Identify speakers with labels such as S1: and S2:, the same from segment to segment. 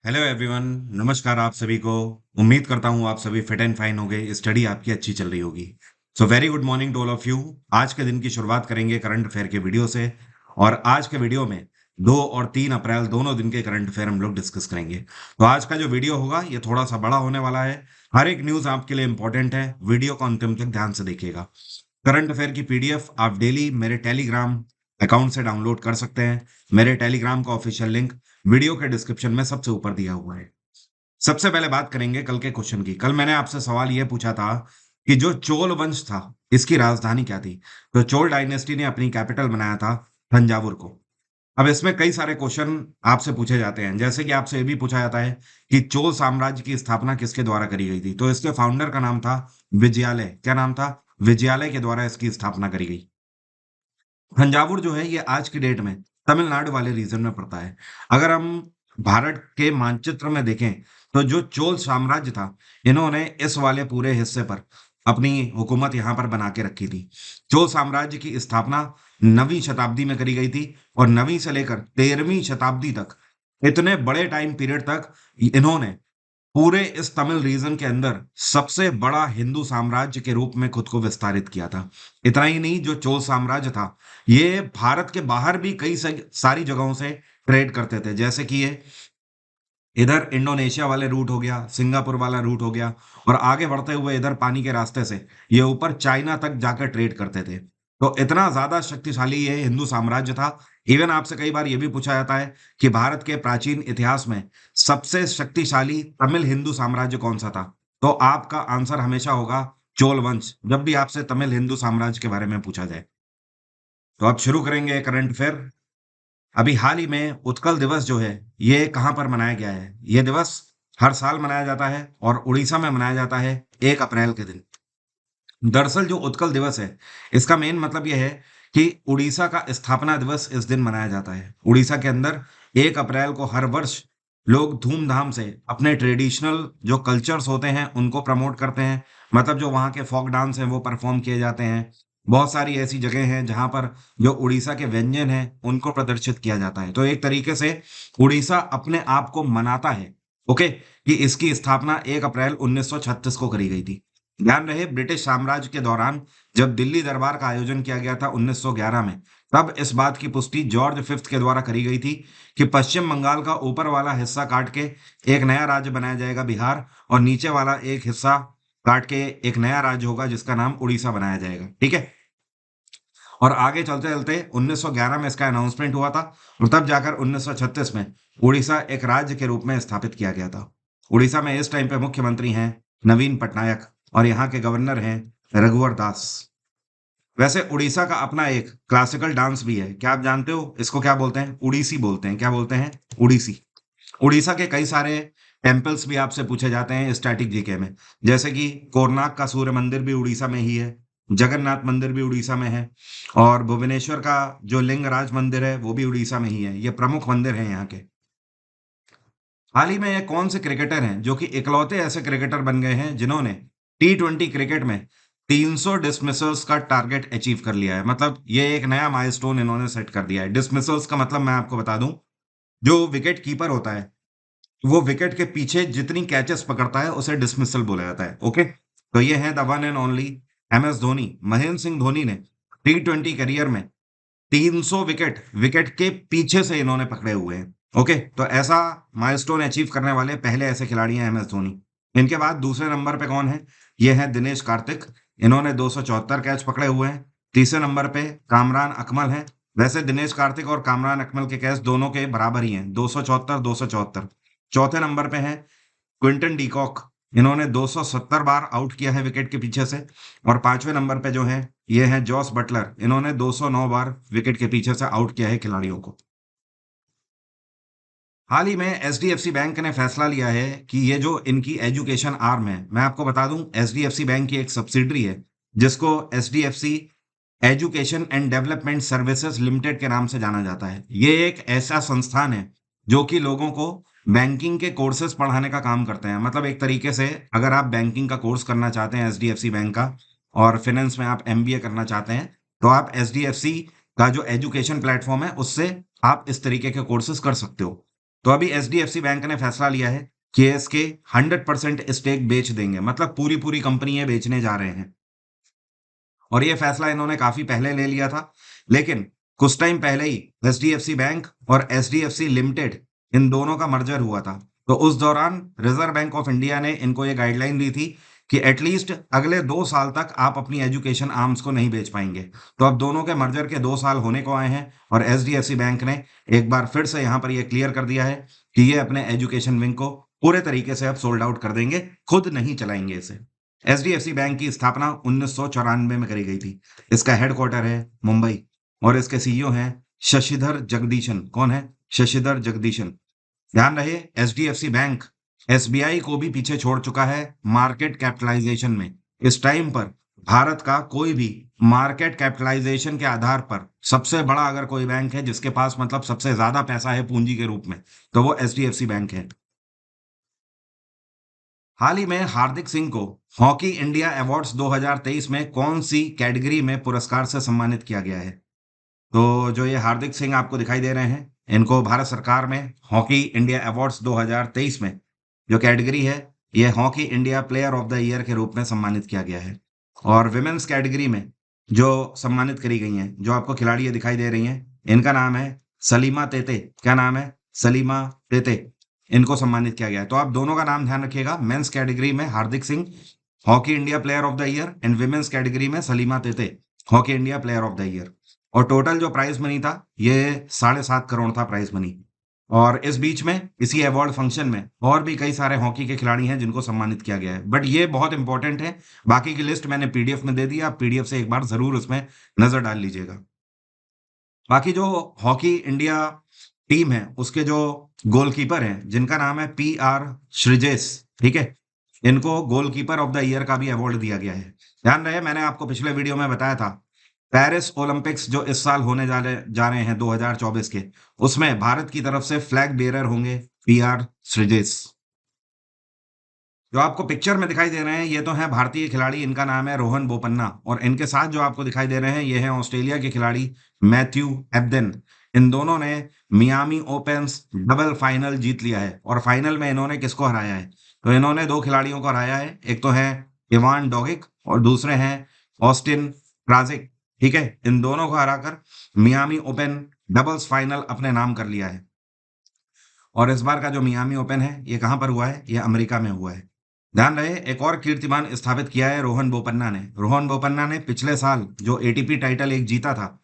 S1: Hello everyone. नमस्कार आप सभी को। उम्मीद करता हूँ आप सभी फिट एंड फाइन होंगे, स्टडी आपकी अच्छी चल रही होगी। So very good morning to all of you. आज के दिन की शुरुआत करेंगे करंट अफेयर के वीडियो से। और आज के वीडियो में 2 और 3 अप्रैल दोनों दिन के करंट अफेयर हम लोग डिस्कस करेंगे। तो आज का जो वीडियो होगा ये थोड़ा सा बड़ा होने वाला है। हर एक न्यूज आपके लिए इंपॉर्टेंट है, वीडियो को अंतिम तक ध्यान से देखिएगा। करंट अफेयर की पीडीएफ आप डेली मेरे टेलीग्राम अकाउंट से डाउनलोड कर सकते हैं। मेरे टेलीग्राम का ऑफिशियल लिंक वीडियो के डिस्क्रिप्शन में सबसे ऊपर दिया हुआ है। सबसे पहले बात करेंगे कल के क्वेश्चन की। कल मैंने आपसे सवाल यह पूछा था कि जो चोल वंश था इसकी राजधानी क्या थी। तो चोल डायनेस्टी ने अपनी कैपिटल बनाया था तंजावुर को। अब इसमें कई सारे क्वेश्चन आपसे पूछे जाते हैं, जैसे कि आपसे ये भी पूछा जाता है कि चोल साम्राज्य की स्थापना किसके द्वारा करी गई थी। तो इसके फाउंडर का नाम था विजयालय। क्या नाम था? विजयालय के द्वारा इसकी स्थापना करी गई। तंजावुर जो है ये आज की डेट में तमिलनाडु वाले रीजन में पड़ता है। अगर हम भारत के मानचित्र में देखें तो जो चोल साम्राज्य था, इन्होंने इस वाले पूरे हिस्से पर अपनी हुकूमत यहाँ पर बना के रखी थी। चोल साम्राज्य की स्थापना 9वीं शताब्दी में करी गई थी और 9वीं से लेकर 13वीं शताब्दी तक, इतने बड़े टाइम पीरियड तक इन्होंने पूरे इस तमिल रीजन के अंदर सबसे बड़ा हिंदू साम्राज्य के रूप में खुद को विस्तारित किया था। इतना ही नहीं, जो चोल साम्राज्य था ये भारत के बाहर भी कई सारी जगहों से ट्रेड करते थे। जैसे कि ये इधर इंडोनेशिया वाले रूट हो गया, सिंगापुर वाला रूट हो गया, और आगे बढ़ते हुए इधर पानी के रास्ते से ये ऊपर चाइना तक जाकर ट्रेड करते थे। तो इतना ज्यादा शक्तिशाली ये हिंदू साम्राज्य था। इवन आपसे कई बार ये भी पूछा जाता है कि भारत के प्राचीन इतिहास में सबसे शक्तिशाली तमिल हिंदू साम्राज्य कौन सा था। तो आपका आंसर हमेशा होगा चोल वंश, जब भी आपसे तमिल हिंदू साम्राज्य के बारे में पूछा जाए। तो अब शुरू करेंगे करंट अफेयर। अभी हाल ही में उत्कल दिवस जो है ये कहाँ पर मनाया गया है? ये दिवस हर साल मनाया जाता है और उड़ीसा में मनाया जाता है 1 अप्रैल के दिन। दरअसल जो उत्कल दिवस है इसका मेन मतलब यह है कि उड़ीसा का स्थापना दिवस इस दिन मनाया जाता है। उड़ीसा के अंदर 1 अप्रैल को हर वर्ष लोग धूमधाम से अपने ट्रेडिशनल जो कल्चर्स होते हैं उनको प्रमोट करते हैं। मतलब जो वहाँ के फोक डांस हैं वो परफॉर्म किए जाते हैं। बहुत सारी ऐसी जगह हैं जहाँ पर जो उड़ीसा के व्यंजन हैं उनको प्रदर्शित किया जाता है। तो एक तरीके से उड़ीसा अपने आप को मनाता है, ओके, कि इसकी स्थापना 1 अप्रैल 1936 को करी गई थी। ध्यान रहे ब्रिटिश साम्राज्य के दौरान जब दिल्ली दरबार का आयोजन किया गया था 1911 में, तब इस बात की पुष्टि जॉर्ज फिफ्थ के द्वारा करी गई थी कि पश्चिम बंगाल का ऊपर वाला हिस्सा काट के एक नया राज्य बनाया जाएगा बिहार, और नीचे वाला एक हिस्सा काट के एक नया राज्य होगा जिसका नाम उड़ीसा बनाया जाएगा। ठीक है। और आगे चलते चलते 1911 में इसका अनाउंसमेंट हुआ था और तब जाकर 1936 में उड़ीसा एक राज्य के रूप में स्थापित किया गया था। उड़ीसा में इस टाइम पे मुख्यमंत्री हैं नवीन पटनायक और यहाँ के गवर्नर हैं रघुवर दास। वैसे उड़ीसा का अपना एक क्लासिकल डांस भी है, क्या आप जानते हो इसको क्या बोलते हैं? उड़ीसी बोलते हैं। क्या बोलते हैं? उड़ीसी। उड़ीसा के कई सारे टेम्पल्स भी आपसे पूछे जाते हैं स्टैटिक जीके में, जैसे कि कोरनाक का सूर्य मंदिर भी उड़ीसा में ही है, जगन्नाथ मंदिर भी उड़ीसा में है, और भुवनेश्वर का जो लिंगराज मंदिर है वो भी उड़ीसा में ही है। ये प्रमुख मंदिर हैं यहाँ के। हाल ही में ये कौन से क्रिकेटर हैं जो कि इकलौते ऐसे क्रिकेटर बन गए हैं जिन्होंने T20 क्रिकेट में 300 डिसमिसल्स का टारगेट अचीव कर लिया है? मतलब ये एक नया माइलस्टोन इन्होंने सेट कर दिया है। डिसमिसल्स का मतलब मैं आपको बता दूं, जो विकेट कीपर होता है वो विकेट के पीछे जितनी कैचेस पकड़ता है उसे डिसमिसल बोला जाता है। ओके, तो ये है the one and only MS Dhoni. Mahendra Singh Dhoni ने T20 करियर में 300 विकेट विकेट के पीछे से इन्होंने पकड़े हुए हैं। ओके, तो ऐसा माइलस्टोन अचीव करने वाले पहले ऐसे खिलाड़ी हैं MS धोनी। इनके बाद दूसरे नंबर पे कौन है? ये है दिनेश कार्तिक। इन्होंने 274 कैच पकड़े हुए हैं। तीसरे नंबर पे कामरान अकमल है। वैसे दिनेश कार्तिक और कामरान अकमल के कैच दोनों के बराबर ही हैं, 274 274। चौथे नंबर पे हैं क्विंटन डीकॉक। इन्होंने 270 बार आउट किया है विकेट के पीछे से। और पांचवें नंबर पे जो है ये है जॉस बटलर। इन्होंने 209 बार विकेट के पीछे से आउट किया है खिलाड़ियों को। हाल ही में HDFC बैंक ने फैसला लिया है कि ये जो इनकी एजुकेशन आर्म है, मैं आपको बता दूं HDFC बैंक की एक सब्सिडरी है जिसको HDFC education and development services limited के नाम से जाना जाता है। ये एक ऐसा संस्थान है जो कि लोगों को बैंकिंग के कोर्सेज पढ़ाने का काम करते हैं। मतलब एक तरीके से अगर आप बैंकिंग का कोर्स करना चाहते हैं HDFC बैंक का, और फिनेंस में आप MBA करना चाहते हैं, तो आप HDFC का जो एजुकेशन प्लेटफॉर्म है उससे आप इस तरीके के कोर्सेज कर सकते हो। तो अभी एचडीएफसी बैंक ने फैसला लिया है कि इसके 100% स्टेक बेच देंगे, मतलब पूरी पूरी कंपनी ये बेचने जा रहे हैं। और ये फैसला इन्होंने काफी पहले ले लिया था, लेकिन कुछ टाइम पहले ही एचडीएफसी बैंक और एचडीएफसी लिमिटेड इन दोनों का मर्जर हुआ था। तो उस दौरान रिजर्व बैंक ऑफ इंडिया ने इनको ये गाइडलाइन दी थी कि एटलीस्ट अगले 2 साल तक आप अपनी एजुकेशन आर्म्स को नहीं बेच पाएंगे। तो अब दोनों के मर्जर के 2 साल होने को आए हैं और एचडीएफसी बैंक ने एक बार फिर से यहाँ पर ये क्लियर कर दिया है कि ये अपने एजुकेशन विंग को पूरे तरीके से अब सोल्ड आउट कर देंगे, खुद नहीं चलाएंगे इसे। एचडीएफसी बैंक की स्थापना 1994 में करी गई थी। इसका हेडक्वार्टर है मुंबई और इसके सीईओ हैं शशिधर जगदीशन। कौन है? शशिधर जगदीशन। ध्यान रहे, एचडीएफसी बैंक एसबीआई को भी पीछे छोड़ चुका है मार्केट कैपिटलाइजेशन में। इस टाइम पर भारत का कोई भी मार्केट कैपिटलाइजेशन के आधार पर सबसे बड़ा अगर कोई बैंक है जिसके पास मतलब सबसे ज्यादा पैसा है पूंजी के रूप में, तो वो एचडीएफसी बैंक है। हाल ही में हार्दिक सिंह को हॉकी इंडिया अवार्ड्स 2023 में कौन सी कैटेगरी में पुरस्कार से सम्मानित किया गया है? तो जो ये हार्दिक सिंह आपको दिखाई दे रहे हैं, इनको भारत सरकार में हॉकी इंडिया अवार्ड्स 2023 में जो कैटेगरी है, ये hockey India player of the year के रूप में सम्मानित किया गया है। और विमेन्स कैटेगरी में जो सम्मानित करी गई हैं, जो आपको खिलाड़ी ये दिखाई दे रही हैं, इनका नाम है सलीमा तेते। क्या नाम है? सलीमा तेते। इनको सम्मानित किया गया है। तो आप दोनों का नाम ध्यान रखिएगा। मेंस कैटेगरी में Hardik Singh, hockey India player of the year, and women's category में Salima Tete, hockey India player of the year. और टोटल जो प्राइज मनी था, ये 7.5 करोड़ था प्राइज मनी। और इस बीच में इसी अवार्ड फंक्शन में और भी कई सारे हॉकी के खिलाड़ी हैं जिनको सम्मानित किया गया है, बट ये बहुत इंपॉर्टेंट है। बाकी की लिस्ट मैंने पीडीएफ में दे दी, आप पीडीएफ से एक बार जरूर उसमें नजर डाल लीजिएगा। बाकी जो हॉकी इंडिया टीम है, उसके जो गोलकीपर हैं जिनका नाम है पी आर श्रीजेश, ठीक है, इनको गोलकीपर ऑफ द ईयर का भी अवार्ड दिया गया है। ध्यान रहे, मैंने आपको पिछले वीडियो में बताया था पेरिस ओलंपिक्स जो इस साल होने जा रहे हैं 2024 के, उसमें भारत की तरफ से फ्लैग बेरर होंगे पी आर श्रीजेश। जो आपको पिक्चर में दिखाई दे रहे हैं, ये तो हैं भारतीय खिलाड़ी, इनका नाम है रोहन बोपन्ना। और इनके साथ जो आपको दिखाई दे रहे हैं, ये हैं ऑस्ट्रेलिया के खिलाड़ी मैथ्यू एब्दन। इन दोनों ने मियामी ओपन्स डबल फाइनल जीत लिया है। और फाइनल में इन्होंने किसको हराया है? तो इन्होंने दो खिलाड़ियों को हराया है, एक तो है इवान डोगिक और दूसरे हैं ऑस्टिन क्राजिक। ठीक है, इन दोनों को हराकर मियामी ओपन डबल्स फाइनल अपने नाम कर लिया है। और इस बार का जो मियामी ओपन है, ये कहां पर हुआ है? ये अमेरिका में हुआ है। ध्यान रहे, एक और कीर्तिमान स्थापित किया है रोहन बोपन्ना ने। रोहन बोपन्ना ने पिछले साल जो एटीपी टाइटल एक जीता था,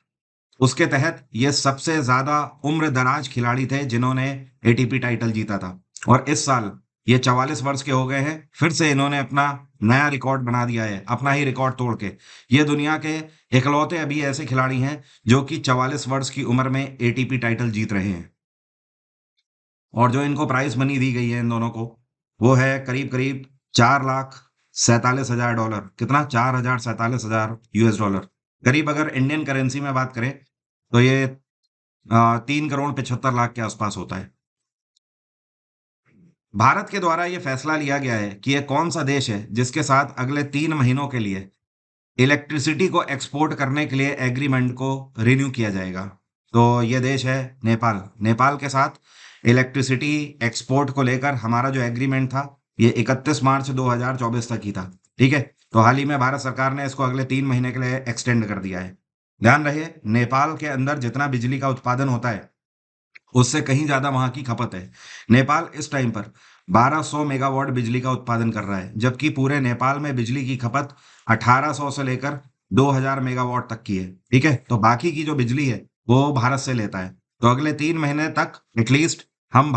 S1: उसके तहत ये सबसे ज्यादा उम्र दराज खिलाड़ी थे जिन्होंने एटीपी टाइटल जीता था। और इस साल ये 44 वर्ष के हो गए हैं। फिर से इन्होंने अपना नया रिकॉर्ड बना दिया है, अपना ही रिकॉर्ड तोड़ के। ये दुनिया के इकलौते अभी ऐसे खिलाड़ी हैं जो कि 44 वर्ष की उम्र में एटीपी टाइटल जीत रहे हैं। और जो इनको प्राइज मनी दी गई है इन दोनों को, वो है करीब करीब 4,47,000 डॉलर। कितना? 4,47,000 यूएस डॉलर। करीब अगर इंडियन करेंसी में बात करें तो ये 3,75,00,000 के आसपास होता है। भारत के द्वारा ये फैसला लिया गया है कि ये कौन सा देश है जिसके साथ अगले 3 महीनों के लिए इलेक्ट्रिसिटी को एक्सपोर्ट करने के लिए एग्रीमेंट को रिन्यू किया जाएगा। तो ये देश है नेपाल। नेपाल के साथ इलेक्ट्रिसिटी एक्सपोर्ट को लेकर हमारा जो एग्रीमेंट था, ये 31 मार्च 2024 तक ही था। ठीक है, तो हाल ही में भारत सरकार ने इसको अगले 3 महीने के लिए एक्सटेंड कर दिया है। ध्यान रहे, नेपाल के अंदर जितना बिजली का उत्पादन होता है, उससे कहीं ज्यादा वहां की खपत है। नेपाल इस टाइम पर 1200 मेगावाट बिजली का उत्पादन कर रहा है, जबकि पूरे नेपाल में बिजली की खपत 1800 से लेकर 2000 मेगावाट तक की है। ठीक है, तो बाकी की जो बिजली है वो भारत से लेता है। तो अगले 3 महीने तक एटलीस्ट हम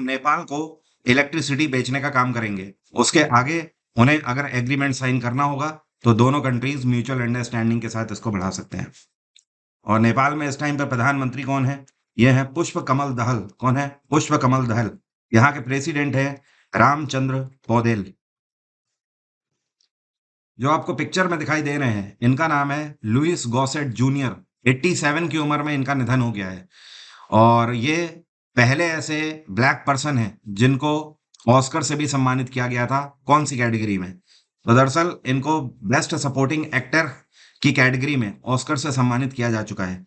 S1: नेपाल को इलेक्ट्रिसिटी बेचने का काम करेंगे। उसके आगे उन्हें अगर एग्रीमेंट साइन करना होगा तो दोनों कंट्रीज म्यूचुअल अंडरस्टैंडिंग के साथ इसको बढ़ा सकते हैं। और नेपाल में इस टाइम पर प्रधानमंत्री कौन है? ये है पुष्प कमल दहल। कौन है? पुष्प कमल दहल। यहाँ के प्रेसिडेंट है रामचंद्र पौडेल। जो आपको पिक्चर में दिखाई दे रहे हैं, इनका नाम है लुइस गॉसेट जूनियर। 87 की उम्र में इनका निधन हो गया है। और ये पहले ऐसे ब्लैक पर्सन हैं जिनको ऑस्कर से भी सम्मानित किया गया था। कौन सी कैटेगरी में? तो दरअसल इनको बेस्ट सपोर्टिंग एक्टर की कैटेगरी में ऑस्कर से सम्मानित किया जा चुका है।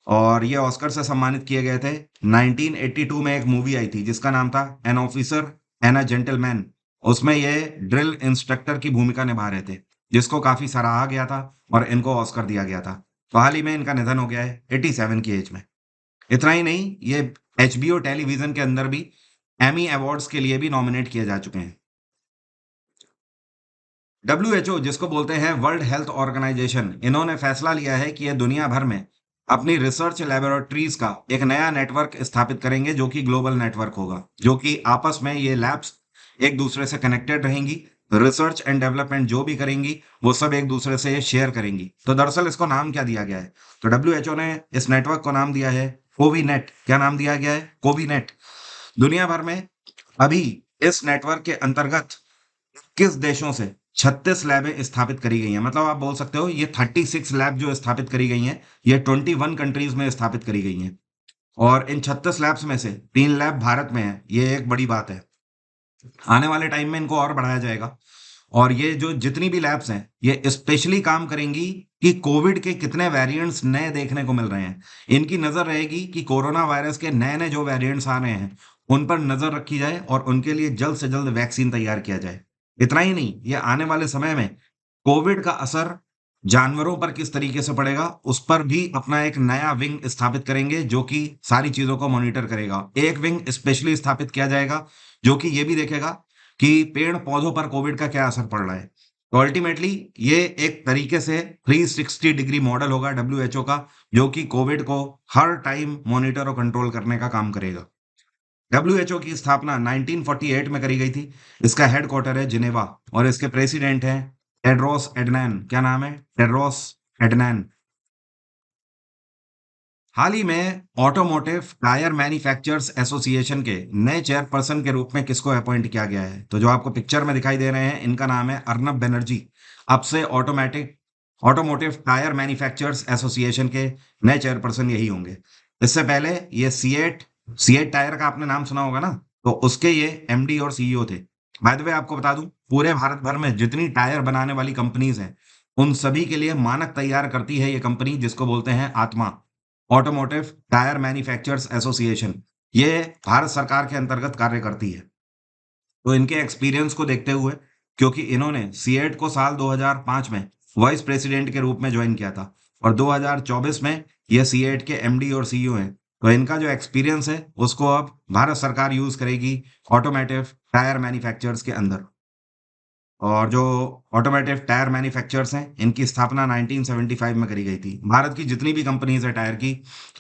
S1: और ये ऑस्कर से सम्मानित किए गए थे। 1982 में एक मूवी आई थी जिसका नाम था an officer and a gentleman. उसमें ये ड्रिल इंस्ट्रक्टर की भूमिका निभा रहे थे, जिसको काफी सराहा गया था और इनको ऑस्कर दिया गया था। तो हाल ही में इनका निधन हो गया है 87 की एज में। इतना ही नहीं, ये एचबीओ टेलीविजन के अंदर भी एमी अवार्ड्स के लिए भी नॉमिनेट किए जा चुके हैं। डब्ल्यूएचओ जिसको बोलते हैं वर्ल्ड हेल्थ ऑर्गेनाइजेशन, इन्होंने फैसला लिया है कि ये दुनिया भर में अपनी रिसर्च लेबोरेटरीज का एक नया नेटवर्क स्थापित करेंगे, जो कि ग्लोबल नेटवर्क होगा, जो कि आपस में ये लैब्स एक दूसरे से कनेक्टेड रहेंगी। रिसर्च एंड डेवलपमेंट जो भी करेंगी वो सब एक दूसरे से शेयर करेंगी। तो दरअसल इसको नाम क्या दिया गया है? तो डब्ल्यूएचओ ने इस नेटवर्क को नाम दिया है कोविनेट। क्या नाम दिया गया है? कोविनेट। दुनिया भर में अभी इस नेटवर्क के अंतर्गत किस देशों से 36 लैबें स्थापित करी गई हैं। मतलब आप बोल सकते हो ये 36 लैब जो स्थापित करी गई हैं, ये 21 कंट्रीज में स्थापित करी गई हैं। और इन 36 लैब्स में से 3 लैब भारत में है। ये एक बड़ी बात है। आने वाले टाइम में इनको और बढ़ाया जाएगा। और ये जो जितनी भी लैब्स हैं, ये स्पेशली काम करेंगी कि कोविड के कितने वेरिएंट्स नए देखने को मिल रहे हैं। इनकी नजर रहेगी कि कोरोना वायरस के नए नए जो वेरिएंट्स आ रहे हैं, उन पर नजर रखी जाए और उनके लिए जल्द से जल्द वैक्सीन तैयार किया जाए। इतना ही नहीं, ये आने वाले समय में कोविड का असर जानवरों पर किस तरीके से पड़ेगा, उस पर भी अपना एक नया विंग स्थापित करेंगे, जो कि सारी चीजों को मॉनिटर करेगा। एक विंग स्पेशली स्थापित किया जाएगा जो कि ये भी देखेगा कि पेड़ पौधों पर कोविड का क्या असर पड़ रहा है। तो अल्टीमेटली ये एक तरीके से 360 डिग्री मॉडल होगा डब्ल्यूएचओ का, जो कि कोविड को हर टाइम मॉनिटर और कंट्रोल करने का काम करेगा। डब्ल्यूएचओ की स्थापना 1948 में करी गई थी। इसका हेडक्वार्टर है जिनेवा और इसके प्रेसिडेंट हैं टेड्रोस एडनैन। क्या नाम है? टेड्रोस एडनैन। हाल ही में ऑटोमोटिव टायर मैन्युफैक्चरर्स एसोसिएशन के नए चेयरपर्सन के रूप में किसको अपॉइंट किया गया है? तो जो आपको पिक्चर में दिखाई दे रहे हैं, इनका नाम है अर्नब बनर्जी। अब से ऑटोमोटिव टायर मैन्युफैक्चरर्स एसोसिएशन के नए चेयरपर्सन यही होंगे। इससे पहले ये सीएट सीएट टायर का आपने नाम सुना होगा ना, तो उसके ये एमडी और सीईओ थे। बाय द वे आपको बता दूं, पूरे भारत भर में जितनी टायर बनाने वाली कंपनीज हैं, उन सभी के लिए मानक तैयार करती है ये कंपनी, जिसको बोलते हैं आत्मा, ऑटोमोटिव टायर मैन्युफैक्चरर्स एसोसिएशन। ये भारत सरकार के अंतर्गत कार्य करती है। तो इनके एक्सपीरियंस को देखते हुए, क्योंकि इन्होंने सीएट को साल 2005 में वाइस प्रेसिडेंट के रूप में ज्वाइन किया था और 2024 में ये सीएट के एमडी और सीईओ हैं, तो इनका जो एक्सपीरियंस है उसको अब भारत सरकार यूज करेगी ऑटोमोटिव टायर मैन्युफैक्चरर्स के अंदर। और जो ऑटोमोटिव टायर मैन्युफैक्चरर्स हैं, इनकी स्थापना 1975 में करी गई थी। भारत की जितनी भी कंपनीज है टायर की,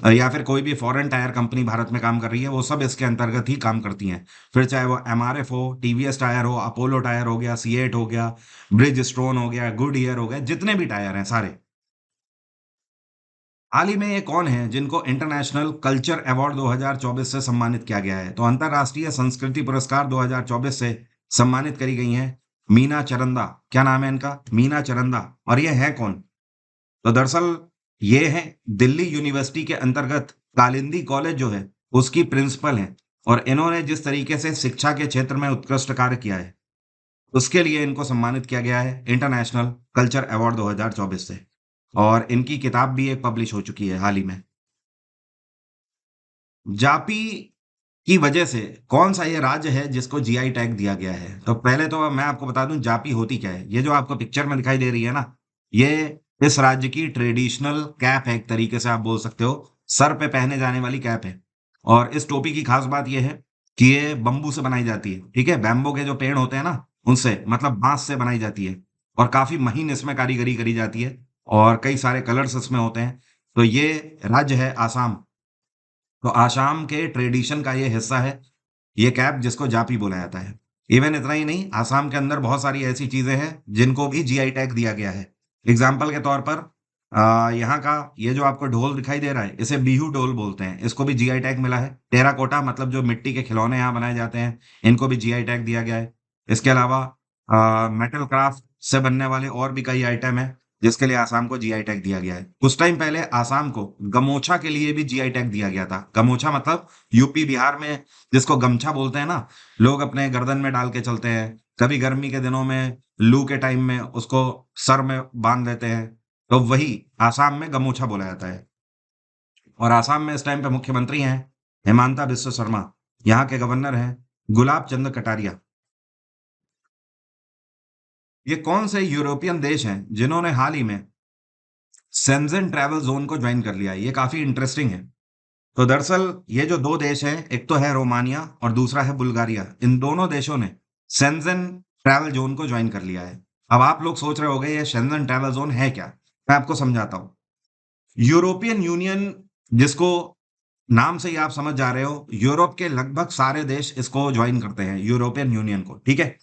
S1: या फिर कोई भी फॉरेन टायर कंपनी भारत में काम कर रही है, वो सब इसके अंतर्गत ही काम करती हैं। फिर चाहे वो एमआरएफ हो, टीवीएस टायर हो, अपोलो टायर हो गया, सीएट हो गया, ब्रिज स्टोन हो गया, गुड ईयर हो गया, जितने भी टायर हैं सारे। हाल ही में ये कौन है जिनको इंटरनेशनल कल्चर अवार्ड 2024 से सम्मानित किया गया है? तो अंतरराष्ट्रीय संस्कृति पुरस्कार 2024 से सम्मानित करी गई हैं मीना चरंदा। क्या नाम है इनका? मीना चरंदा। और ये है कौन? तो दरअसल ये है दिल्ली यूनिवर्सिटी के अंतर्गत कालिंदी कॉलेज जो है, उसकी प्रिंसिपल हैं। और इन्होंने जिस तरीके से शिक्षा के क्षेत्र में उत्कृष्ट कार्य किया है, उसके लिए इनको सम्मानित किया गया है इंटरनेशनल कल्चर अवार्ड 2024 से। और इनकी किताब भी एक पब्लिश हो चुकी है हाल ही में। जापी की वजह से कौन सा ये राज्य है जिसको जीआई टैग दिया गया है? तो पहले तो मैं आपको बता दूं जापी होती क्या है। ये जो आपको पिक्चर में दिखाई दे रही है ना, ये इस राज्य की ट्रेडिशनल कैप है, एक तरीके से आप बोल सकते हो। सर पे पहने जाने वाली कैप है। और इस टोपी की खास बात यह है कि ये बंबू से बनाई जाती है। ठीक है, बैम्बो के जो पेड़ होते हैं ना, उनसे, मतलब बांस से बनाई जाती है। और काफी महीन इसमें कारीगरी करी जाती है और कई सारे कलर्स इसमें होते हैं। तो ये राज्य है आसाम। तो आसाम के ट्रेडिशन का ये हिस्सा है ये कैप, जिसको जापी बोला जाता है। इवन इतना ही नहीं, आसाम के अंदर बहुत सारी ऐसी चीजें हैं जिनको भी जीआई टैग दिया गया है। एग्जाम्पल के तौर पर यहाँ का ये जो आपको ढोल दिखाई दे रहा है, इसे बीहू ढोल बोलते हैं, इसको भी जीआई टैग मिला है। टेराकोटा, मतलब जो मिट्टी के खिलौने यहाँ बनाए जाते हैं, इनको भी जीआई टैग दिया गया है। इसके अलावा मेटल क्राफ्ट से बनने वाले और भी कई आइटम है, जिसके लिए आसाम को जीआई टैग दिया गया है। कुछ टाइम पहले आसाम को गमोछा के लिए भी जीआई टैग दिया गया था। गमोछा मतलब यूपी बिहार में जिसको गमछा बोलते हैं ना, लोग अपने गर्दन में डाल के चलते हैं, कभी गर्मी के दिनों में, लू के टाइम में उसको सर में बांध देते हैं, तो वही आसाम में गमोछा बोला जाता है। और आसाम में इस टाइम पे मुख्यमंत्री हैं हिमांता बिस्वा शर्मा। यहाँ के गवर्नर हैं गुलाब चंद कटारिया। ये कौन से यूरोपियन देश हैं जिन्होंने हाल ही में शेंज़ेन ट्रैवल ज़ोन को जॉइन कर लिया है? ये काफ़ी इंटरेस्टिंग है। तो दरअसल ये जो 2 देश हैं, एक तो है रोमानिया और दूसरा है बुल्गारिया। इन दोनों देशों ने शेंज़ेन ट्रैवल ज़ोन को जॉइन कर लिया है। अब आप लोग सोच रहे होंगे ये शेंज़ेन ट्रैवल ज़ोन है क्या? मैं आपको समझाता हूँ। यूरोपियन यूनियन, जिसको नाम से ही आप समझ जा रहे हो, यूरोप के लगभग सारे देश इसको जॉइन करते हैं, यूरोपियन यूनियन को, ठीक है?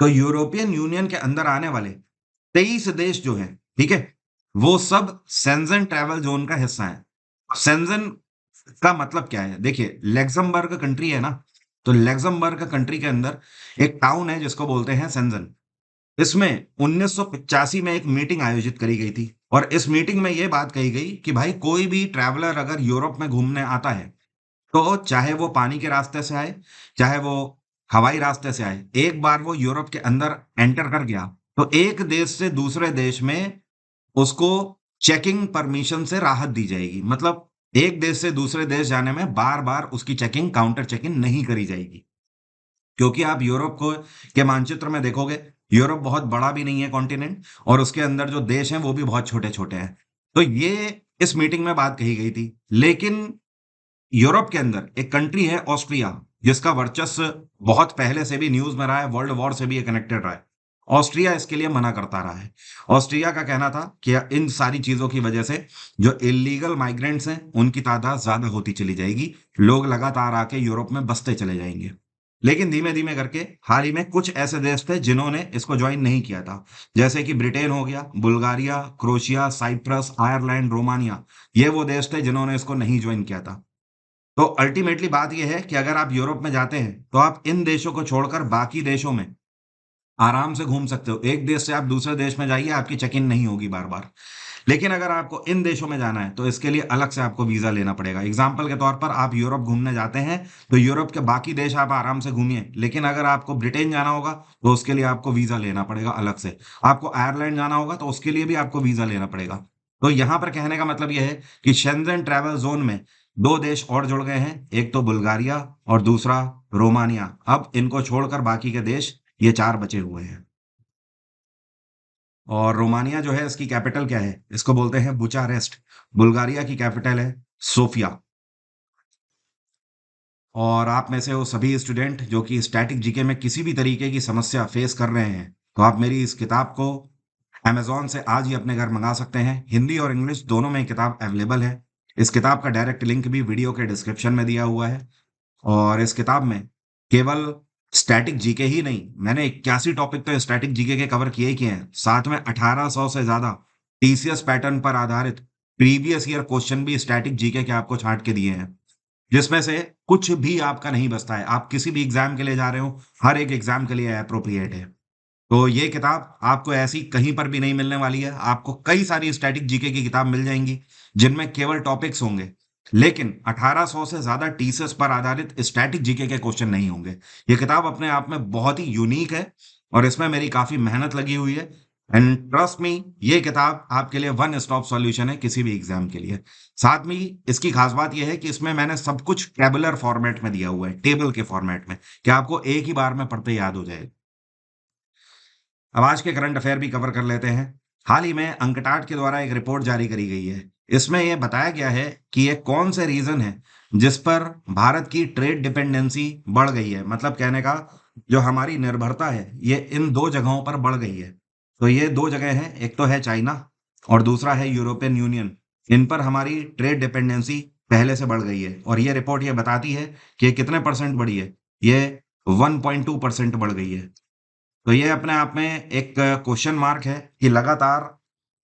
S1: तो यूरोपियन यूनियन के अंदर आने वाले 23 देश जो हैं, ठीक है? वो सब शेंज़ेन ट्रैवल ज़ोन का हिस्सा हैं। शेंज़ेन का मतलब क्या है? देखिए, लक्ज़मबर्ग कंट्री है ना, तो लक्ज़मबर्ग कंट्री के अंदर एक टाउन है जिसको बोलते हैं शेंज़ेन। इसमें 1985 में एक मीटिंग आयोजित करी गई थी और इस मीटिंग में ये बात कही गई कि भाई कोई भी ट्रैवलर अगर यूरोप में घूमने आता है, तो चाहे वो पानी के रास्ते से आए, चाहे वो हवाई रास्ते से आए, एक बार वो यूरोप के अंदर एंटर कर गया, तो एक देश से दूसरे देश में उसको चेकिंग परमिशन से राहत दी जाएगी। मतलब एक देश से दूसरे देश जाने में बार-बार उसकी चेकिंग, काउंटर चेकिंग नहीं करी जाएगी। क्योंकि आप यूरोप को के मानचित्र में देखोगे, यूरोप बहुत बड़ा भी नहीं है कॉन्टिनेंट और उसके अंदर जो देश हैं, वो भी बहुत छोटे-छोटे हैं। तो ये इस मीटिंग में बात कही गई थी। लेकिन यूरोप के अंदर एक कंट्री है ऑस्ट्रिया, जिसका वर्चस्व बहुत पहले से भी न्यूज़ में रहा है, वर्ल्ड वॉर से भी ये कनेक्टेड रहा है। ऑस्ट्रिया इसके लिए मना करता रहा है। ऑस्ट्रिया का कहना था कि इन सारी चीज़ों की वजह से जो इल्लीगल माइग्रेंट्स हैं, उनकी तादाद ज़्यादा होती चली जाएगी। लोग लगातार आके यूरोप में बसते चले जाएँगे। लेकिन धीमे-धीमे करके हाल ही में कुछ ऐसे देश थे जिन्होंने इसको जॉइन नहीं किया था। जैसे कि ब्रिटेन हो गया, Bulgaria, Croatia, Cyprus, Ireland, Romania. ये वो देश थे जिन्होंने इसको नहीं जॉइन किया था। तो अल्टीमेटली बात ये है कि अगर आप यूरोप में जाते हैं, तो आप इन देशों को छोड़कर बाकी देशों में आराम से घूम सकते हो। एक देश से आप दूसरे देश में जाइए, आपकी चेक इन नहीं होगी बार-बार। लेकिन अगर आपको इन देशों में जाना है, तो इसके लिए अलग से आपको वीज़ा लेना पड़ेगा। एग्ज़ाम्पल के तौर पर आप यूरोप घूमने जाते हैं, तो यूरोप के बाकी देश आप आराम से घूमिए। लेकिन अगर आपको ब्रिटेन जाना होगा, तो उसके लिए आपको वीज़ा लेना पड़ेगा अलग से। आपको आयरलैंड जाना होगा, तो उसके लिए भी आपको वीज़ा लेना पड़ेगा। तो यहाँ पर कहने का मतलब ये है कि शेंज़ेन ट्रैवल ज़ोन में 2 देश और जुड़ गए हैं, एक तो बुल्गारिया और दूसरा रोमानिया। अब इनको छोड़कर बाकी के देश, ये 4 बचे हुए हैं। और रोमानिया जो है, इसकी कैपिटल क्या है? इसको बोलते हैं बुचारेस्ट। बुल्गारिया की कैपिटल है सोफिया। और आप में से वो सभी स्टूडेंट जो कि स्टैटिक जीके में किसी भी तरीके की समस्या फेस कर रहे हैं, तो आप मेरी इस किताब को अमेज़न से आज ही अपने घर मँगा सकते हैं। हिंदी और इंग्लिश दोनों में ये किताब अवेलेबल है। इस किताब का डायरेक्ट लिंक भी वीडियो के डिस्क्रिप्शन में दिया हुआ है। और इस किताब में केवल स्टैटिक जीके ही नहीं, मैंने 81 टॉपिक तो स्टैटिक जीके के कवर किए ही किए हैं। साथ में 1800 से ज़्यादा टीसीएस पैटर्न पर आधारित प्रीवियस ईयर क्वेश्चन भी स्टैटिक जीके के आपको छाँट के दिए हैं, जिसमें से कुछ भी आपका नहीं बचता है। आप किसी भी एग्ज़ाम के लिए जा रहे हो, हर एक एग्ज़ाम के लिए एप्रोप्रिएट है। तो ये किताब आपको ऐसी कहीं पर भी नहीं मिलने वाली है। आपको कई सारी स्टैटिक जीके की किताब मिल जाएँगी, जिनमें केवल टॉपिक्स होंगे, लेकिन 1800 से ज़्यादा टीसिस पर आधारित स्टैटिक जीके के क्वेश्चन नहीं होंगे। ये किताब अपने आप में बहुत ही यूनिक है और इसमें मेरी काफ़ी मेहनत लगी हुई है। एंड ट्रस्ट मी, ये किताब आपके लिए वन स्टॉप सॉल्यूशन है किसी भी एग्ज़ाम के लिए। साथ में ही इसकी ख़ास बात ये है कि इसमें मैंने सब कुछ टेबुलर फॉर्मेट में दिया हुआ है, टेबल के फॉर्मेट में, कि आपको एक ही बार में पढ़ते याद हो जाए। अब आज के करंट अफेयर भी कवर कर लेते हैं। हाल ही में अंकटाड के द्वारा एक रिपोर्ट जारी करी गई है। इसमें यह बताया गया है कि ये कौन से रीजन है जिस पर भारत की ट्रेड डिपेंडेंसी बढ़ गई है। मतलब कहने का जो हमारी निर्भरता है, ये इन 2 जगहों पर बढ़ गई है। तो ये 2 जगह हैं, एक तो है चाइना और दूसरा है यूरोपियन यूनियन। इन पर हमारी ट्रेड डिपेंडेंसी पहले से बढ़ गई है और ये रिपोर्ट ये बताती है कि ये कितने परसेंट बढ़ी है। ये 1.2% बढ़ गई है। तो ये अपने आप में एक क्वेश्चन मार्क है कि लगातार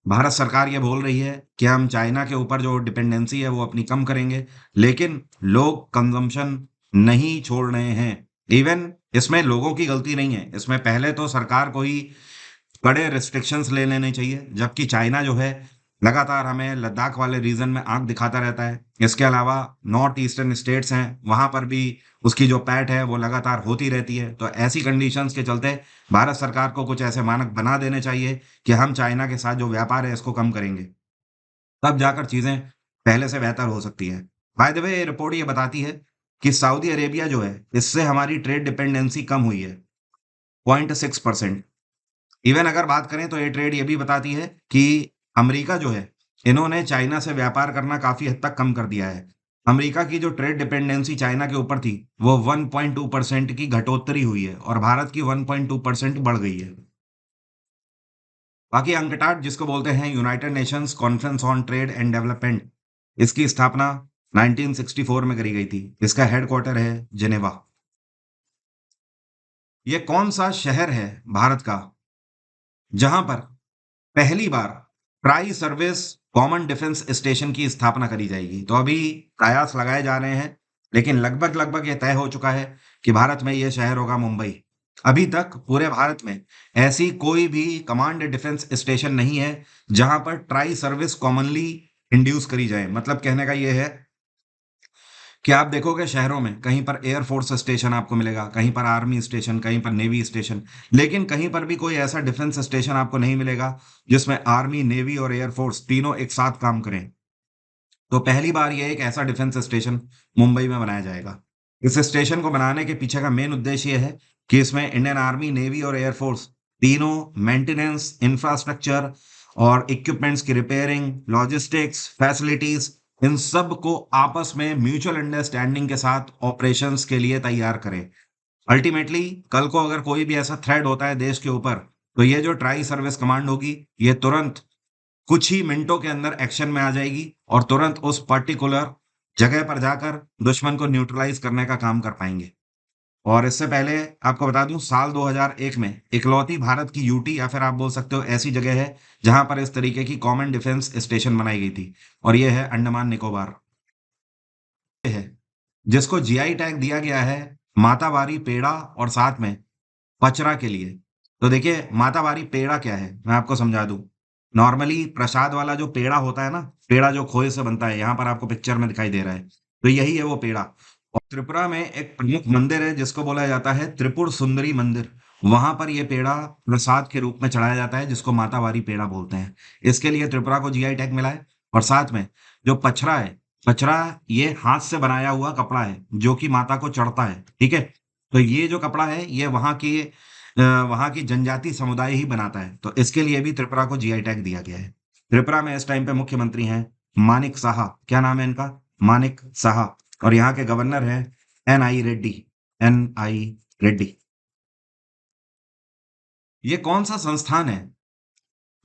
S1: भारत सरकार ये बोल रही है कि हम चाइना के ऊपर जो डिपेंडेंसी है वो अपनी कम करेंगे, लेकिन लोग कंजम्पशन नहीं छोड़ रहे हैं। इवन इसमें लोगों की गलती नहीं है, इसमें पहले तो सरकार को ही कड़े रिस्ट्रिक्शंस ले लेने चाहिए, जबकि चाइना जो है लगातार हमें लद्दाख वाले रीजन में आंख दिखाता रहता है। इसके अलावा नॉर्थ ईस्टर्न स्टेट्स हैं, वहां पर भी उसकी जो पैठ है वो लगातार होती रहती है। तो ऐसी कंडीशंस के चलते भारत सरकार को कुछ ऐसे मानक बना देने चाहिए कि हम चाइना के साथ जो व्यापार है इसको कम करेंगे, तब जाकर चीजें पहले से बेहतर हो सकती है। बाय द वे रिपोर्ट ये बताती है कि सऊदी अरेबिया जो है, इससे हमारी ट्रेड डिपेंडेंसी कम हुई है 0.6%। इवन अगर बात करें तो ये ट्रेड ये भी बताती है कि अमेरिका जो है, इन्होंने चाइना से व्यापार करना काफ़ी हद तक कम कर दिया है। अमेरिका की जो ट्रेड डिपेंडेंसी चाइना के ऊपर थी, वो 1.2% की घटोत्तरी हुई है और भारत की 1.2% बढ़ गई है। बाकी अंकटाड जिसको बोलते हैं United Nations conference on trade and development, इसकी स्थापना 1964 में करी गई थी। इसका हेडक्वार्टर है जिनेवा। ये कौन सा शहर है भारत का जहां पर पहली बार tri service common defence station की स्थापना करी जाएगी? तो अभी प्रयास लगाए जा रहे हैं, लेकिन लगभग लगभग ये तय हो चुका है कि भारत में ये शहर होगा मुंबई। अभी तक पूरे भारत में ऐसी कोई भी कमांड डिफेंस स्टेशन नहीं है जहां पर ट्राई सर्विस कॉमनली इंड्यूस करी जाए। मतलब कहने का ये है कि आप देखोगे शहरों में कहीं पर एयर फोर्स स्टेशन आपको मिलेगा, कहीं पर आर्मी स्टेशन, कहीं पर नेवी स्टेशन, लेकिन कहीं पर भी कोई ऐसा डिफेंस स्टेशन आपको नहीं मिलेगा जिसमें आर्मी, नेवी और एयर फोर्स तीनों एक साथ काम करें। तो पहली बार ये एक ऐसा डिफेंस स्टेशन मुंबई में बनाया जाएगा। इस स्टेशन को बनाने के पीछे का मेन उद्देश्य ये है कि इसमें इंडियन आर्मी, नेवी और एयर फोर्स तीनों मेंटेनेंस, इंफ्रास्ट्रक्चर और इक्विपमेंट्स की रिपेयरिंग, लॉजिस्टिक्स, फैसिलिटीज, इन सब को आपस में म्यूचुअल अंडरस्टैंडिंग के साथ ऑपरेशंस के लिए तैयार करें। अल्टीमेटली कल को अगर कोई भी ऐसा थ्रेट होता है देश के ऊपर, तो ये जो ट्राई सर्विस कमांड होगी, ये तुरंत कुछ ही मिनटों के अंदर एक्शन में आ जाएगी और तुरंत उस पर्टिकुलर जगह पर जाकर दुश्मन को न्यूट्रलाइज करने का काम कर पाएंगे। और इससे पहले आपको बता दूं, साल 2001 में इकलौती भारत की यूटी या फिर आप बोल सकते हो ऐसी जगह है जहां पर इस तरीके की कॉमन डिफेंस स्टेशन बनाई गई थी, और ये है अंडमान निकोबार। ये है जिसको जीआई टैग दिया गया है मातावारी पेड़ा और साथ में पचरा के लिए। तो देखिए मातावारी पेड़ा क्या है, मैं आपको समझा दूं। नॉर्मली प्रसाद वाला जो पेड़ा होता है ना, पेड़ा जो खोए से बनता है, यहाँ पर आपको पिक्चर में दिखाई दे रहा है, तो यही है वो पेड़ा। और त्रिपुरा में एक प्रमुख मंदिर है जिसको बोला जाता है त्रिपुर सुंदरी मंदिर। वहां पर ये पेड़ा प्रसाद के रूप में चढ़ाया जाता है, जिसको मातावारी पेड़ा बोलते हैं। इसके लिए त्रिपुरा को जीआई टैग मिला है। और साथ में जो पचरा है, पचरा ये हाथ से बनाया हुआ कपड़ा है जो कि माता को चढ़ता है, ठीक है। तो ये जो कपड़ा है ये वहाँ की जनजाति समुदाय ही बनाता है, तो इसके लिए भी त्रिपुरा को जीआई टैग दिया गया है। त्रिपुरा में इस टाइम पे मुख्यमंत्री हैं मानिक साहा। क्या नाम है इनका? मानिक साहा। और यहाँ के गवर्नर हैं एन आई रेड्डी। एन आई रेड्डी। ये कौन सा संस्थान है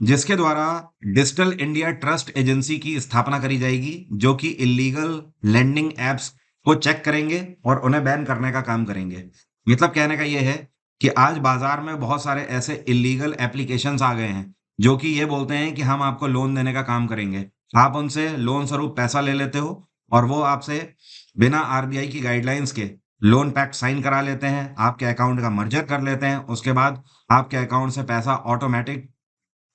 S1: जिसके द्वारा डिजिटल इंडिया ट्रस्ट एजेंसी की स्थापना करी जाएगी, जो कि इलीगल लैंडिंग एप्स को चेक करेंगे और उन्हें बैन करने का काम करेंगे? मतलब कहने का यह है कि आज बाजार में बहुत सारे ऐसे इलीगल एप्लीकेशंस आ गए हैं जो कि ये बोलते हैं कि हम आपको लोन देने का काम करेंगे। आप उनसे लोन स्वरूप पैसा ले लेते हो और वो आपसे बिना आरबीआई की गाइडलाइंस के लोन पैक्ट साइन करा लेते हैं, आपके अकाउंट का मर्जर कर लेते हैं, उसके बाद आपके अकाउंट से पैसा ऑटोमेटिक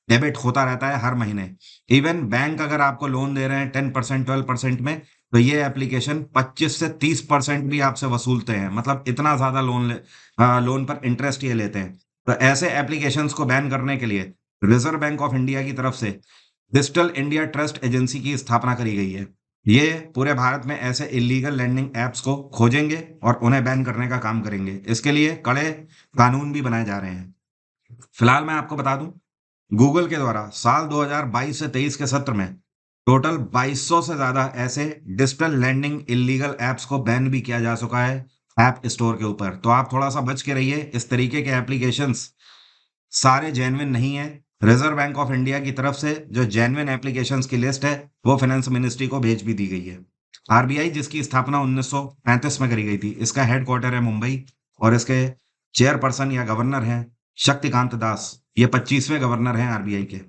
S1: डेबिट होता रहता है हर महीने। इवन बैंक अगर आपको लोन दे रहे हैं 10%, 12% में, तो ये एप्लीकेशन 25 से 30% भी आपसे वसूलते हैं। मतलब इतना ज्यादा लोन पर इंटरेस्ट ये लेते हैं। तो ऐसे एप्लीकेशंस को बैन करने के लिए रिजर्व बैंक ऑफ इंडिया की तरफ से डिजिटल इंडिया ट्रस्ट एजेंसी की स्थापना करी गई है। ये पूरे भारत में ऐसे इलीगल लैंडिंग एप्स को खोजेंगे और उन्हें बैन करने का काम करेंगे। इसके लिए कड़े कानून भी बनाए जा रहे हैं। फिलहाल मैं आपको बता दूं, गूगल के द्वारा साल 2022 से 23 के सत्र में टोटल 2200 से ज्यादा ऐसे डिजिटल लैंडिंग इलीगल एप्स को बैन भी किया जा चुका है ऐप स्टोर के ऊपर। तो आप थोड़ा सा बच के रहिए, इस तरीके के एप्लीकेशंस सारे जेन्युइन नहीं है। रिजर्व बैंक ऑफ इंडिया की तरफ से जो जेन्युइन एप्लीकेशंस की लिस्ट है वो फाइनेंस मिनिस्ट्री को भेज भी दी गई है। आरबीआई जिसकी स्थापना 1935 में करी गई थी, इसका हेडक्वार्टर है मुंबई और इसके चेयरपर्सन या गवर्नर हैं शक्तिकांत दास। ये 25वें गवर्नर हैं आरबीआई के।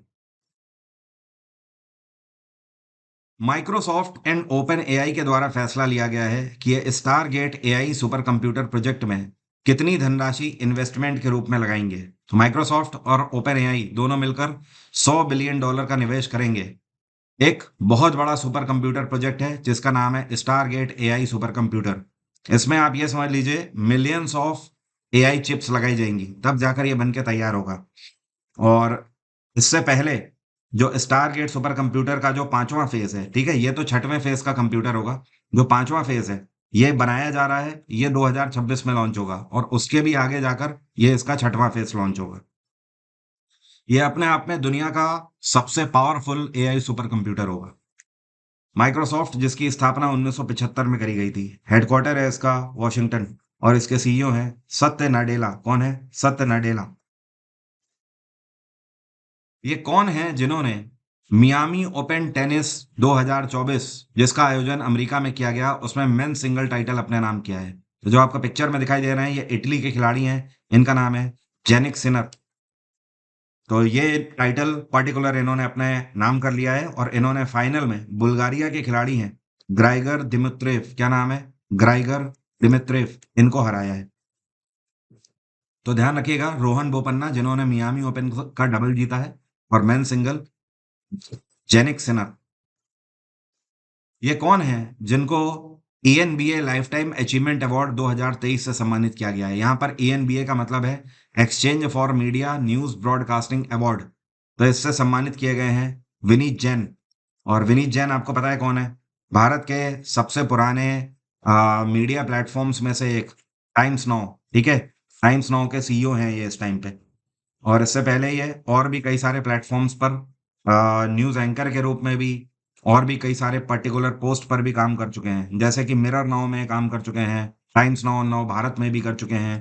S1: माइक्रोसॉफ्ट एंड ओपन एआई के द्वारा फैसला लिया गया है कि ये Stargate AI supercomputer project में कितनी धनराशि इन्वेस्टमेंट के रूप में लगाएंगे। तो माइक्रोसॉफ्ट और ओपन एआई दोनों मिलकर $100 बिलियन का निवेश करेंगे। एक बहुत बड़ा सुपर कंप्यूटर प्रोजेक्ट है जिसका नाम है Stargate AI supercomputer. इसमें आप ये समझ लीजिए मिलियंस ऑफ एआई चिप्स लगाई जाएंगी, तब जाकर ये बन के तैयार होगा। और इससे पहले जो स्टार गेट सुपर कंप्यूटर का जो 5वां फेज है, ठीक है, ये तो 6वें फेज का कंप्यूटर होगा। जो 5वां फेज है, ये बनाया जा रहा है, ये 2026 में लॉन्च होगा और उसके भी आगे जाकर ये इसका 6वां फेज लॉन्च होगा। ये अपने आप में दुनिया का सबसे पावरफुल एआई सुपर कंप्यूटर होगा। माइक्रोसॉफ्ट, जिसकी स्थापना 1975 में करी गई थी, हेडक्वार्टर है इसका वॉशिंगटन, और इसके सीईओ हैं सत्य नाडेला। कौन है? सत्य नाडेला। ये कौन है जिन्होंने मियामी ओपन टेनिस 2024, जिसका आयोजन अमेरिका में किया गया, उसमें मेन सिंगल टाइटल अपने नाम किया है? तो जो आपको पिक्चर में दिखाई दे रहे हैं, ये इटली के खिलाड़ी हैं। इनका नाम है जेनिक सिनर। तो ये टाइटल पर्टिकुलर इन्होंने अपने नाम कर लिया है और इन्होंने फाइनल में बुल्गारिया के खिलाड़ी हैं ग्राइगर दिमित्रेव, क्या नाम है? ग्राइगर दिमित्रेव, इनको हराया है। तो ध्यान रखिएगा, रोहन बोपन्ना जिन्होंने मियामी ओपन का डबल जीता है, और मेन सिंगल जेनिक सिनर। ये कौन है जिनको ENBA life time achievement award 2023 से सम्मानित किया गया है? यहाँ पर ENBA का मतलब है exchange for media news broadcasting award. तो इससे सम्मानित किए गए हैं विनीत जैन। और विनीत जैन आपको पता है कौन है? भारत के सबसे पुराने मीडिया प्लेटफॉर्म्स में से एक, टाइम्स नाउ, ठीक है, टाइम्स नाउ के सीईओ हैं ये इस टाइम पे। और इससे पहले ये और भी कई सारे प्लेटफॉर्म्स पर न्यूज़ एंकर के रूप में भी, और भी कई सारे पर्टिकुलर पोस्ट पर भी काम कर चुके हैं, जैसे कि मिरर नाउ में काम कर चुके हैं, टाइम्स नाउ नाउ भारत में भी कर चुके हैं।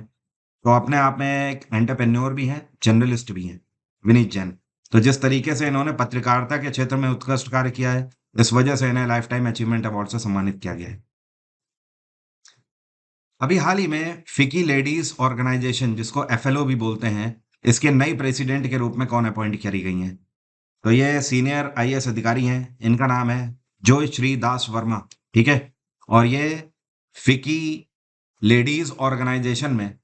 S1: तो अपने आप में एक एंटरप्रेन्योर भी हैं, जर्नलिस्ट भी हैं विनीत जैन। तो जिस तरीके से इन्होंने पत्रकारिता के क्षेत्र में उत्कृष्ट कार्य किया है, इस वजह से इन्हें लाइफ टाइम अचीवमेंट अवार्ड से सम्मानित किया गया है। अभी हाल ही में फिकी लेडीज ऑर्गेनाइजेशन, जिसको FLO भी बोलते हैं, इसके नई प्रेसिडेंट के रूप में कौन अपॉइंट करी गई हैं? तो ये सीनियर IAS अधिकारी हैं। इनका नाम है जोय श्री दास वर्मा, ठीक है। और ये फिकी लेडीज ऑर्गेनाइजेशन में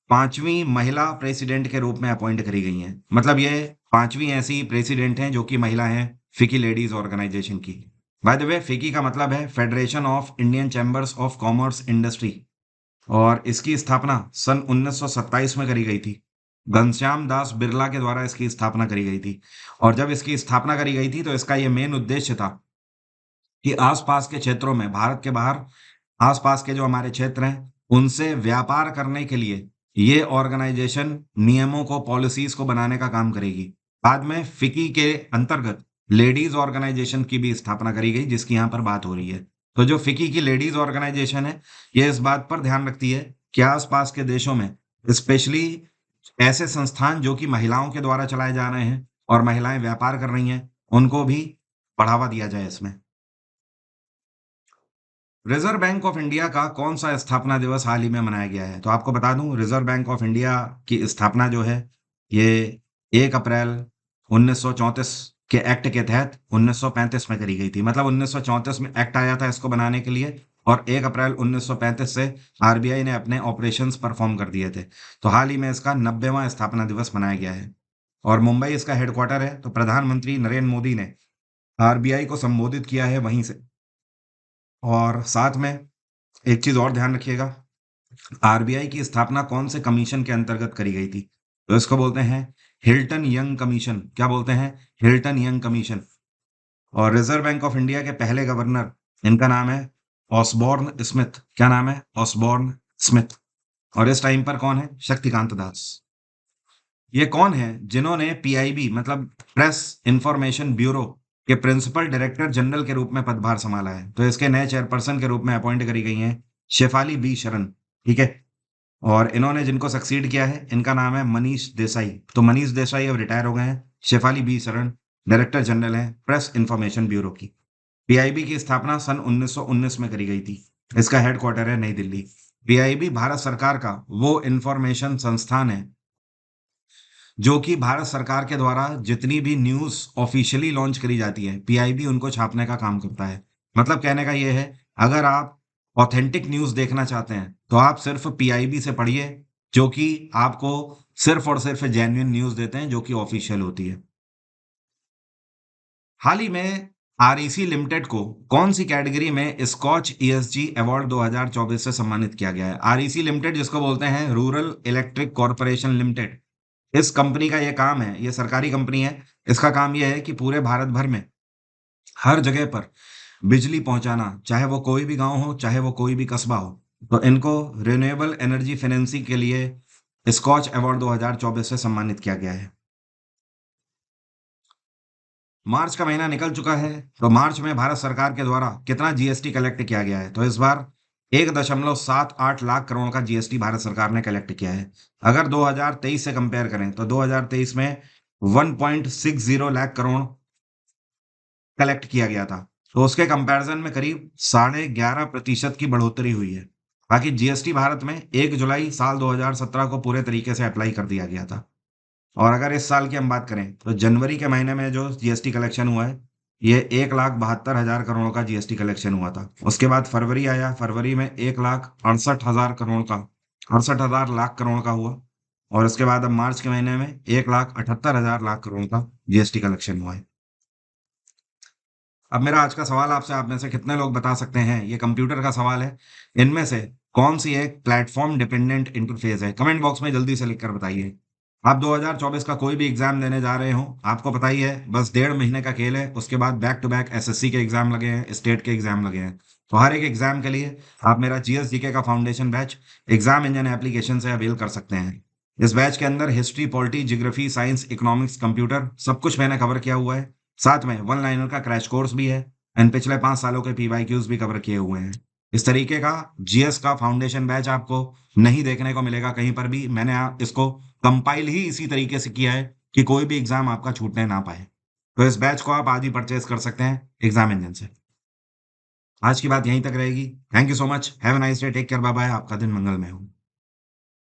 S1: 5वीं महिला प्रेसिडेंट के रूप में अपॉइंट करी गई हैं। मतलब ये 5वीं ऐसी प्रेसिडेंट हैं जो कि महिला हैं फिकी लेडीज ऑर्गेनाइजेशन की। बाय द वे, फिकी का मतलब है federation of Indian chambers of commerce industry, और इसकी स्थापना सन 1927 में करी गई थी। घनश्याम दास बिरला के द्वारा इसकी स्थापना करी गई थी। और जब इसकी स्थापना करी गई थी तो इसका ये मेन उद्देश्य था कि आसपास के क्षेत्रों में, भारत के बाहर आसपास के जो हमारे क्षेत्र हैं, उनसे व्यापार करने के लिए ये ऑर्गेनाइजेशन नियमों को, पॉलिसीज को बनाने का काम करेगी। बाद में फिकी के अंतर्गत लेडीज ऑर्गेनाइजेशन की भी स्थापना करी गई, जिसकी यहाँ पर बात हो रही है। तो जो फिकी की लेडीज ऑर्गेनाइजेशन है, ये इस बात पर ध्यान रखती है कि आसपास के देशों में स्पेशली ऐसे संस्थान जो कि महिलाओं के द्वारा चलाए जा रहे हैं और महिलाएं व्यापार कर रही हैं, उनको भी बढ़ावा दिया जाए इसमें। रिजर्व बैंक ऑफ इंडिया का कौन सा स्थापना दिवस हाल ही में मनाया गया है? तो आपको बता दूं, रिजर्व बैंक ऑफ इंडिया की स्थापना जो है, ये 1 अप्रैल 1934 के एक्ट के तहत 1935 में करी गई थी। मतलब 1934 में एक्ट आया था इसको बनाने के लिए, और 1 अप्रैल 1935 से RBI ने अपने ऑपरेशंस परफॉर्म कर दिए थे। तो हाल ही में इसका 90वां स्थापना दिवस मनाया गया है, और मुंबई इसका हेडक्वार्टर है। तो प्रधानमंत्री नरेंद्र मोदी ने RBI को संबोधित किया है वहीं से। और साथ में एक चीज और ध्यान रखिएगा, RBI की स्थापना कौन से कमीशन के अंतर्गत करी गई थी? तो इसको बोलते हैं हिल्टन यंग कमीशन। क्या बोलते हैं? Hilton young commission. और रिजर्व बैंक ऑफ इंडिया के पहले गवर्नर, इनका नाम है ऑसबॉर्न स्मिथ। क्या नाम है? Osborne Smith. और इस टाइम पर कौन है? शक्तिकांत दास। ये कौन है जिन्होंने PIB मतलब प्रेस इंफॉर्मेशन ब्यूरो के प्रिंसिपल डायरेक्टर जनरल के रूप में पदभार संभाला है? तो इसके नए चेयरपर्सन के रूप में अपॉइंट करी गई हैं शेफाली बी शरण, ठीक है। और इन्होंने जिनको सक्सीड किया है, इनका नाम है मनीष देसाई। तो मनीष देसाई अब रिटायर हो गए हैं। शेफाली बी शरण डायरेक्टर जनरल हैं प्रेस इंफॉर्मेशन ब्यूरो की। PIB की स्थापना सन 1919 में करी गई थी। इसका हेडक्वार्टर है नई दिल्ली। PIB भारत सरकार का वो इंफॉर्मेशन संस्थान है जो कि भारत सरकार के द्वारा जितनी भी न्यूज़ ऑफिशियली लॉन्च करी जाती है, PIB उनको छापने का काम करता है। मतलब कहने का ये है, अगर आप ऑथेंटिक न्यूज़ देखना चाहते हैं, तो आप सिर्फ PIB से पढ़िए, जो कि आपको सिर्फ और सिर्फ जेन्युइन न्यूज़ देते हैं, जो कि ऑफिशियल होती है। हाल ही में REC लिमिटेड को कौन सी कैटेगरी में स्कॉच ESG अवार्ड 2024 से सम्मानित किया गया है? REC लिमिटेड, जिसको बोलते हैं रूरल इलेक्ट्रिक कॉर्पोरेशन लिमिटेड, इस कंपनी का ये काम है, ये सरकारी कंपनी है, इसका काम ये है कि पूरे भारत भर में हर जगह पर बिजली पहुंचाना, चाहे वो कोई भी गांव हो, चाहे वो कोई भी कस्बा हो। तो इनको रिन्यूएबल एनर्जी फिनेंसी के लिए स्कॉच अवार्ड 2024 से सम्मानित किया गया है। मार्च का महीना निकल चुका है, तो मार्च में भारत सरकार के द्वारा कितना जीएसटी कलेक्ट किया गया है? तो इस बार 1.78 लाख करोड़ का जीएसटी भारत सरकार ने कलेक्ट किया है। अगर 2023 से कंपेयर करें तो 2023 में 1.60 लाख करोड़ कलेक्ट किया गया था। तो उसके कंपैरिजन में करीब 11.5% की बढ़ोतरी हुई है। बाकी जीएसटी भारत में 1 जुलाई साल 2017 को पूरे तरीके से अप्लाई कर दिया गया था। और अगर इस साल की हम बात करें तो जनवरी के महीने में जो जीएसटी कलेक्शन हुआ है, ये 1,72,000 करोड़ का जीएसटी कलेक्शन हुआ था। उसके बाद फरवरी आया, फरवरी में 1,68,000 करोड़ का 68,000 लाख करोड़ का हुआ। और उसके बाद अब मार्च के महीने में 1,78,000 लाख करोड़ का जीएसटी कलेक्शन हुआ है। अब मेरा आज का सवाल आपसे, आप में से कितने लोग बता सकते हैं, ये कंप्यूटर का सवाल है, इनमें से कौन सी एक प्लेटफॉर्म डिपेंडेंट इंटरफेस है? कमेंट बॉक्स में जल्दी से लिखकर बताइए। आप 2024 का कोई भी एग्जाम देने जा रहे हो, आपको पता ही है, बस 1.5 महीने का खेल है। उसके बाद बैक टू बैक एसएससी के एग्जाम लगे हैं, स्टेट के एग्जाम लगे हैं। तो हर एक एग्जाम के लिए आप मेरा जीएस जीके का foundation batch exam engine application से अवेल कर सकते हैं। इस बैच के अंदर history, polity, geography, science, economics, computer सब कुछ मैंने कवर किया हुआ है। साथ में वन लाइनर का क्रैश कोर्स भी है, एंड पिछले 5 सालों के पीवाईक्यूज भी कवर किए हुए हैं। इस तरीके का जीएस का फाउंडेशन बैच आपको नहीं देखने को मिलेगा कहीं पर भी। मैंने इसको कंपाइल ही इसी तरीके से किया है कि कोई भी एग्जाम आपका छूटने ना पाए। तो इस बैच को आप आज ही परचेज कर सकते हैं एग्जाम इंजन से। आज की बात यहीं तक रहेगी। Thank you so much, have a nice day, take care, bye bye, आपका दिन मंगलमय हो।